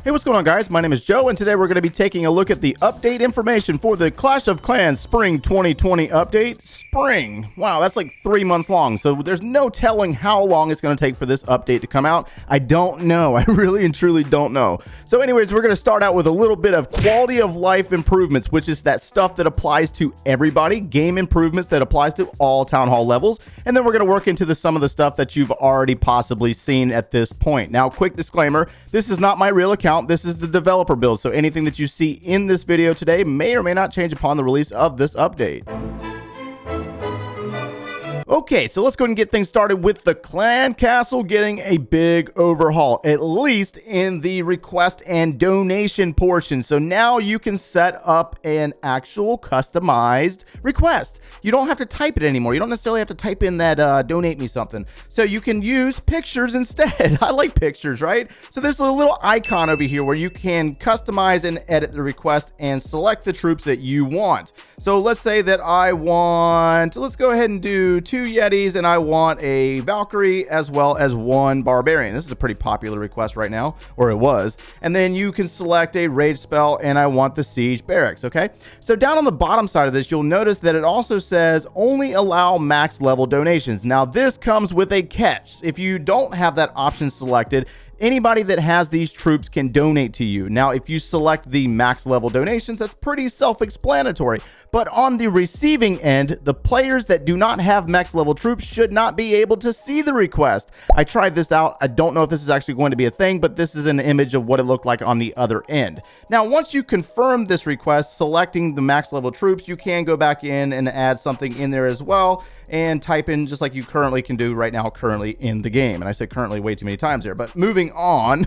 Hey, what's going on, guys? My name is Joe, and today we're going to be taking a look at the update information for the Clash of Clans Spring 2020 update. Spring. Wow, that's like 3 months long, so there's no telling how long it's going to take for this update to come out. I don't know. I really and truly don't know. So anyways, we're going to start out with a little bit of quality of life improvements, which is that stuff that applies to everybody, game improvements that applies to all Town Hall levels, and then we're going to work into some of the stuff that you've already possibly seen at this point. Now, quick disclaimer, this is not my real account. This is the developer build, so anything that you see in this video today may or may not change upon the release of this update. Okay, so let's go ahead and get things started with the Clan Castle getting a big overhaul, at least in the request and donation portion. So now you can set up an actual customized request. You don't have to type it anymore. You don't necessarily have to type in that donate me something. So you can use pictures instead. I like pictures, right? So there's a little icon over here where you can customize and edit the request and select the troops that you want. So let's say that I want, let's go ahead and do 2 Yetis, and I want a Valkyrie as well as 1 Barbarian. This is a pretty popular request right now, or it was. And then you can select a rage spell, and I want the Siege Barracks, okay? So down on the bottom side of this, you'll notice that it also says only allow max level donations. Now this comes with a catch. If you don't have that option selected, anybody that has these troops can donate to you. Now, if you select the max level donations, that's pretty self-explanatory. But on the receiving end, the players that do not have max level troops should not be able to see the request. I tried this out. I don't know if this is actually going to be a thing, but this is an image of what it looked like on the other end. Now, once you confirm this request, selecting the max level troops, you can go back in and add something in there as well and type in just like you currently can do right now, currently in the game. And I said currently way too many times there, but moving on,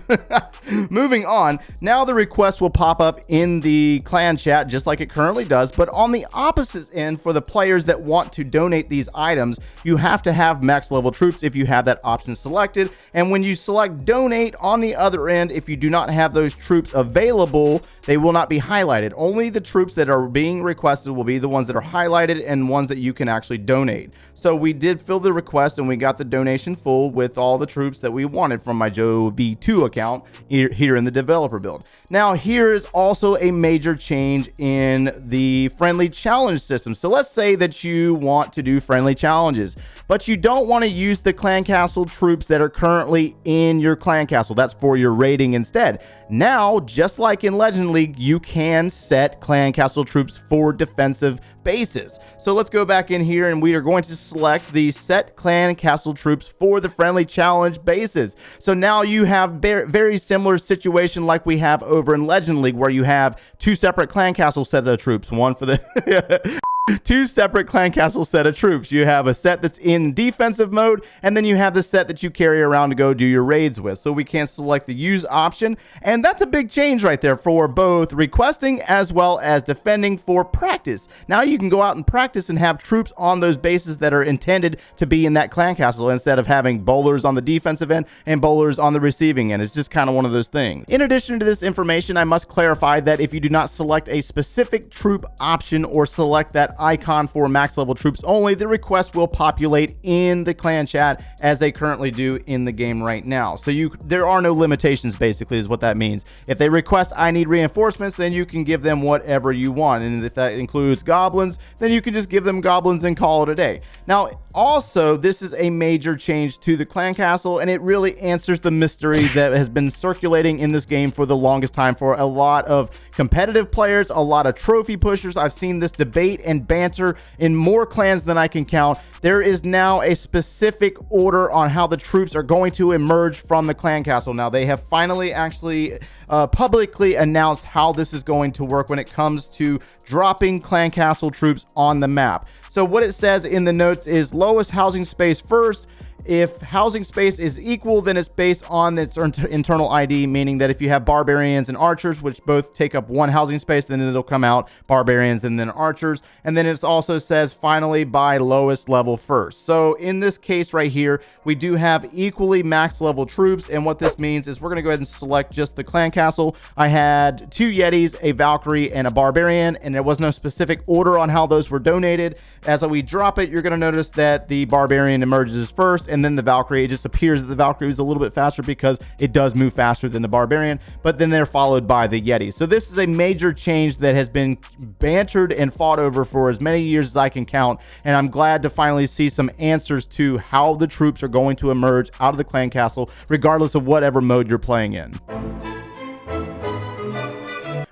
now the request will pop up in the clan chat just like it currently does, but on the opposite end, for the players that want to donate these items, you have to have max level troops if you have that option selected. And when you select donate on the other end, if you do not have those troops available, they will not be highlighted. Only the troops that are being requested will be the ones that are highlighted and ones that you can actually donate. So we did fill the request and we got the donation full with all the troops that we wanted from my Joe V2 account here in the developer build. Now here is also a major change in the friendly challenge system. So let's say that you want to do friendly challenges, but you don't want to use the Clan Castle troops that are currently in your Clan Castle. That's for your raiding instead. Now, just like in Legend League, you can set Clan Castle troops for defensive bases. So let's go back in here and we are going to select the set Clan Castle troops for the friendly challenge bases. So now you have very similar situation like we have over in Legend League, where you have 2 separate Clan Castle sets of troops, one for the 2 separate Clan Castle set of troops. You have a set that's in defensive mode, and then you have the set that you carry around to go do your raids with. So we can select the use option, and that's a big change right there for both requesting as well as defending for practice. Now you can go out and practice and have troops on those bases that are intended to be in that Clan Castle instead of having bowlers on the defensive end and bowlers on the receiving end. It's just kind of one of those things. In addition to this information, I must clarify that if you do not select a specific troop option or select that icon for max level troops only, the request will populate in the clan chat as they currently do in the game right now. So there are no limitations, basically, is what that means. If they request I need reinforcements, then you can give them whatever you want, and if that includes goblins, then you can just give them goblins and call it a day. Now also, this is a major change to the Clan Castle, and it really answers the mystery that has been circulating in this game for the longest time for a lot of competitive players, a lot of trophy pushers. I've seen this debate and banter in more clans than I can count. There is now a specific order on how the troops are going to emerge from the Clan Castle. Now, they have finally actually publicly announced how this is going to work when it comes to dropping Clan Castle troops on the map. So what it says in the notes is lowest housing space first. If housing space is equal, then it's based on its internal ID, meaning that if you have barbarians and archers, which both take up 1 housing space, then it'll come out barbarians and then archers. And then it also says finally by lowest level first. So in this case right here, we do have equally max level troops. And what this means is we're going to go ahead and select just the Clan Castle. I had 2 Yetis, a Valkyrie, and a barbarian, and there was no specific order on how those were donated. As we drop it, you're going to notice that the barbarian emerges first, and then the Valkyrie. It just appears that the Valkyrie is a little bit faster because it does move faster than the Barbarian, but then they're followed by the Yeti. So this is a major change that has been bantered and fought over for as many years as I can count, and I'm glad to finally see some answers to how the troops are going to emerge out of the clan castle, regardless of whatever mode you're playing in.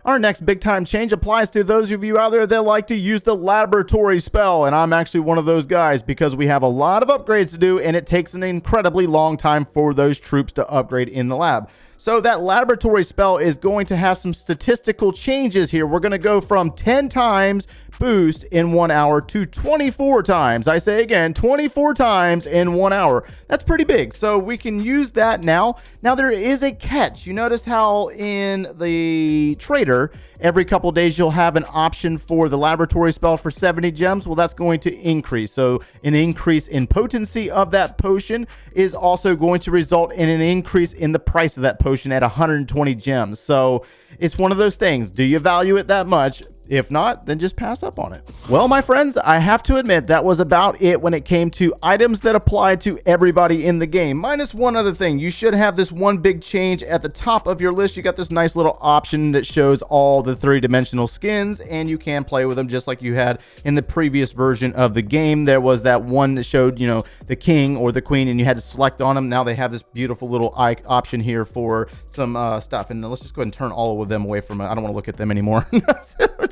Our next big time change applies to those of you out there that like to use the laboratory spell, and I'm actually one of those guys because we have a lot of upgrades to do and it takes an incredibly long time for those troops to upgrade in the lab. So that laboratory spell is going to have some statistical changes here. We're going to go from 10 times boost in 1 hour to 24 times. I say again, 24 times in 1 hour. That's pretty big. So we can use that now. Now there is a catch. You notice how in the trader, every couple days you'll have an option for the laboratory spell for 70 gems. Well, that's going to increase. So an increase in potency of that potion is also going to result in an increase in the price of that potion at 120 gems. So it's one of those things. Do you value it that much? If not, then just pass up on it. Well, my friends, I have to admit that was about it when it came to items that apply to everybody in the game. Minus one other thing. You should have this one big change at the top of your list. You got this nice little option that shows all the three-dimensional skins, and you can play with them just like you had in the previous version of the game. There was that one that showed, you know, the king or the queen, and you had to select on them. Now they have this beautiful little option here for some stuff. And let's just go ahead and turn all of them away from it. I don't want to look at them anymore.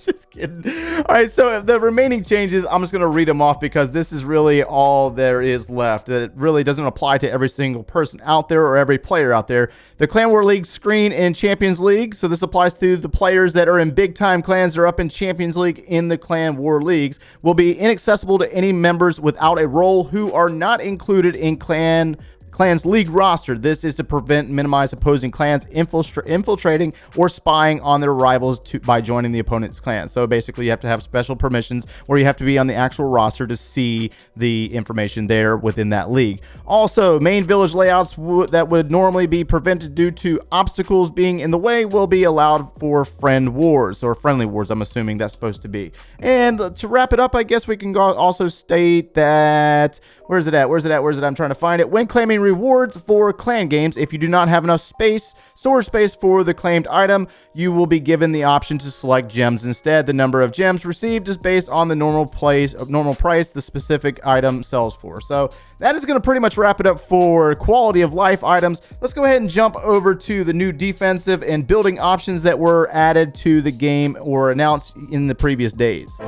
Just kidding. All right, so the remaining changes, I'm just going to read them off because this is really all there is left. It really doesn't apply to every single person out there or every player out there. The Clan War League screen in Champions League, so this applies to the players that are in big-time clans that are up in Champions League in the Clan War Leagues, will be inaccessible to any members without a role who are not included in Clan's league roster. This is to prevent and minimize opposing clans infiltrating or spying on their rivals by joining the opponent's clan. So basically you have to have special permissions or you have to be on the actual roster to see the information there within that league. Also, main village layouts that would normally be prevented due to obstacles being in the way will be allowed for friend wars, or friendly wars, I'm assuming that's supposed to be. And to wrap it up, I guess we can also state that, where's it at? I'm trying to find it. When claiming rewards for clan games, if you do not have enough storage space for the claimed item, you will be given the option to select gems instead. The number of gems received is based on the normal price the specific item sells for. So that is going to pretty much wrap it up for quality of life items. Let's go ahead and jump over to the new defensive and building options that were added to the game or announced in the previous days.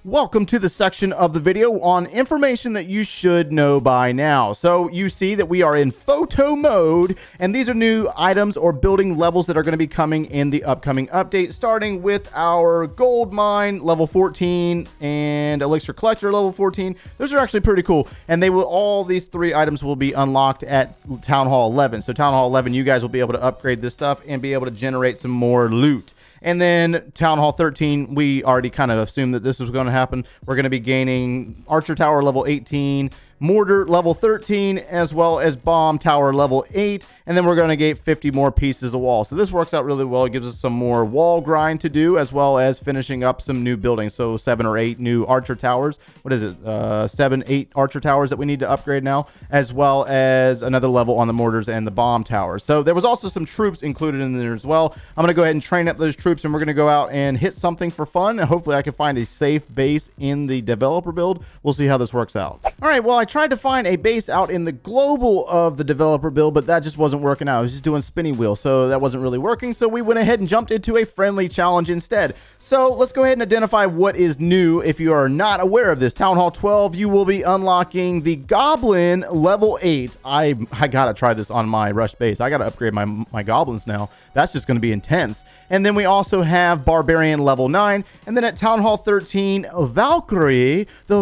Welcome to the section of the video on information that you should know by now. So you see that we are in photo mode, and these are new items or building levels that are going to be coming in the upcoming update, starting with our gold mine level 14 and elixir collector level 14. Those are actually pretty cool, and all these three items will be unlocked at Town Hall 11. So Town Hall 11, you guys will be able to upgrade this stuff and be able to generate some more loot. And then Town Hall 13, we already kind of assumed that this was going to happen. We're going to be gaining Archer Tower level 18, Mortar level 13, as well as Bomb Tower level 8. And then we're going to get 50 more pieces of wall. So this works out really well. It gives us some more wall grind to do, as well as finishing up some new buildings. So 7 or 8 new Archer Towers. What is it? 7, 8 Archer Towers that we need to upgrade now, as well as another level on the Mortars and the Bomb Towers. So there was also some troops included in there as well. I'm going to go ahead and train up those troops, and we're going to go out and hit something for fun. And hopefully I can find a safe base in the developer build. We'll see how this works out. All right, well, I tried to find a base out in the global of the developer build, but that just wasn't working out. I was just doing spinning wheel, so that wasn't really working. So we went ahead and jumped into a friendly challenge instead. So let's go ahead and identify what is new. If you are not aware of this, Town Hall 12, you will be unlocking the Goblin level 8. I gotta try this on my rush base. I gotta upgrade my goblins now. That's just gonna be intense. And then we also have Barbarian level 9, and then at Town Hall 13, the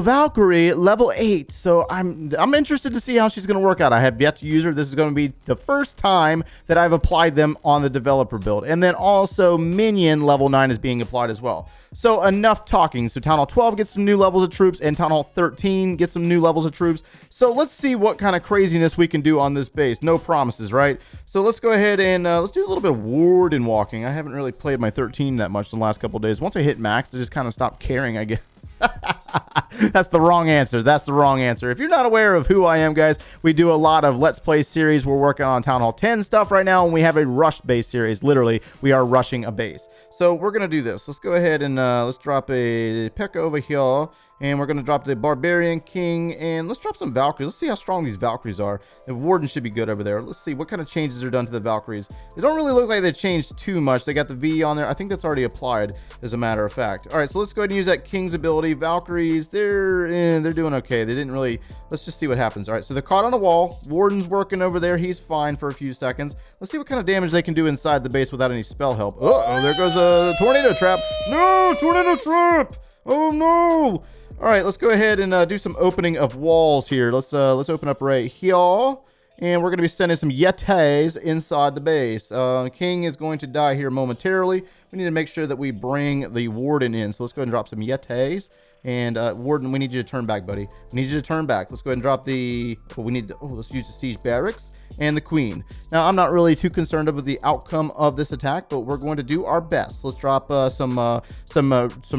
Valkyrie level 8. So I'm interested to see how she's going to work out. I have yet to use her. This is going to be the first time that I've applied them on the developer build. And then also Minion level 9 is being applied as well. So enough talking. So Town Hall 12 gets some new levels of troops, and Town Hall 13 gets some new levels of troops. So let's see what kind of craziness we can do on this base. No promises, right? So let's go ahead and let's do a little bit of warden walking. I haven't really played my 13 that much in the last couple of days. Once I hit max, I just kind of stopped caring, I guess. That's the wrong answer. That's the wrong answer. If you're not aware of who I am, guys, we do a lot of Let's Play series. We're working on Town Hall 10 stuff right now, and we have a rush base series. Literally, we are rushing a base. So we're going to do this. Let's go ahead and let's drop a P.E.K.K.A over here. And we're going to drop the Barbarian King, and let's drop some Valkyries. Let's see how strong these Valkyries are. The Warden should be good over there. Let's see what kind of changes are done to the Valkyries. They don't really look like they changed too much. They got the V on there. I think that's already applied, as a matter of fact. All right, so let's go ahead and use that King's ability. Valkyries, they're doing okay. They didn't really... Let's just see what happens. All right, so they're caught on the wall. Warden's working over there. He's fine for a few seconds. Let's see what kind of damage they can do inside the base without any spell help. Uh-oh, there goes a tornado trap. No, tornado trap! Oh, no! All right, let's go ahead and do some opening of walls here. Let's open up right here, and we're going to be sending some Yetis inside the base. King is going to die here momentarily. We need to make sure that we bring the Warden in. So let's go ahead and drop some Yetis. And Warden, we need you to turn back, buddy. We need you to turn back. Let's go ahead and drop the... let's use the Siege Barracks and the Queen. Now, I'm not really too concerned with the outcome of this attack, but we're going to do our best. Let's drop some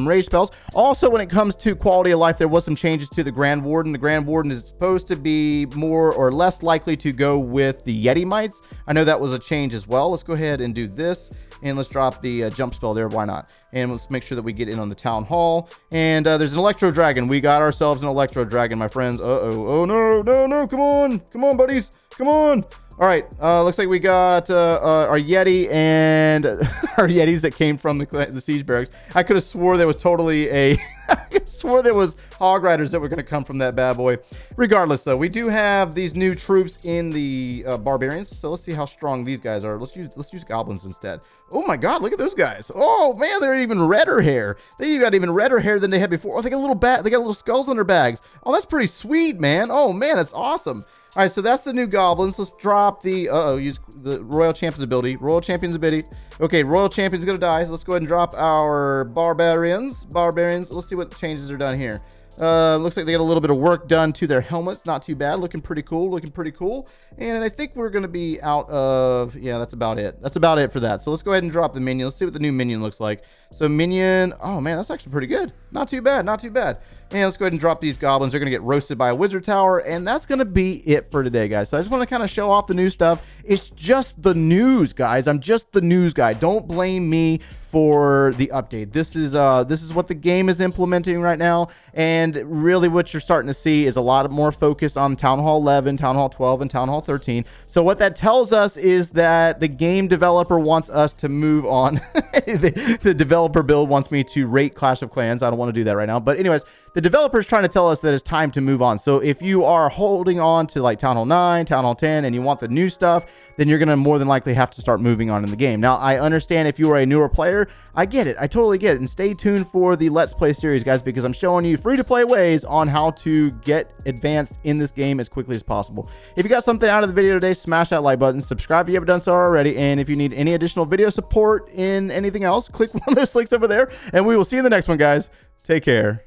rage spells. Also, when it comes to quality of life, there was some changes to the Grand Warden. The Grand Warden is supposed to be more or less likely to go with the Yeti Mites. I know that was a change as well. Let's go ahead and do this, and let's drop the jump spell there. Why not? And let's make sure that we get in on the Town Hall. And there's an Electro Dragon. We got ourselves an Electro Dragon, my friends. Uh-oh. Oh, no, no, no. Come on. Come on, buddies. Come on. All right. Looks like we got our Yeti and our Yetis that came from the Siege Barracks. I could have swore there was totally a... I could have swore there was Hog Riders that were going to come from that bad boy. Regardless, though, we do have these new troops in the Barbarians. So let's see how strong these guys are. Let's use Goblins instead. Oh my God, look at those guys. Oh man, they're even redder hair. They got even redder hair than they had before. Oh, they got little skulls on their bags. Oh, that's pretty sweet, man. Oh man, that's awesome. All right, so that's the new Goblins. Let's drop the, use the Royal Champion's ability. Royal Champion's ability. Okay, Royal Champion's gonna die. So let's go ahead and drop our Barbarians. Let's see what changes are done here. Looks like they got a little bit of work done to their helmets. Not too bad. Looking pretty cool. And I think we're going to be out of... Yeah, that's about it. That's about it for that. So let's go ahead and drop the minion. Let's see what the new minion looks like. So minion... Oh, man, that's actually pretty good. Not too bad. Not too bad. And let's go ahead and drop these goblins. They're going to get roasted by a wizard tower. And that's going to be it for today, guys. So I just want to kind of show off the new stuff. It's just the news, guys. I'm just the news guy. Don't blame me for the update. This is what the game is implementing right now, and really what you're starting to see is a lot more focus on Town Hall 11, Town Hall 12, and Town Hall 13. So what that tells us is that the game developer wants us to move on. the developer build wants me to rate Clash of Clans. I don't want to do that right now, but anyways, the developer is trying to tell us that it's time to move on. So if you are holding on to like Town Hall 9, Town Hall 10, and you want the new stuff, then you're going to more than likely have to start moving on in the game. Now, I understand if you are a newer player, I get it. I totally get it. And stay tuned for the Let's Play series, guys, because I'm showing you free-to-play ways on how to get advanced in this game as quickly as possible. If you got something out of the video today, smash that like button. Subscribe if you haven't done so already. And if you need any additional video support in anything else, click one of those links over there. And we will see you in the next one, guys. Take care.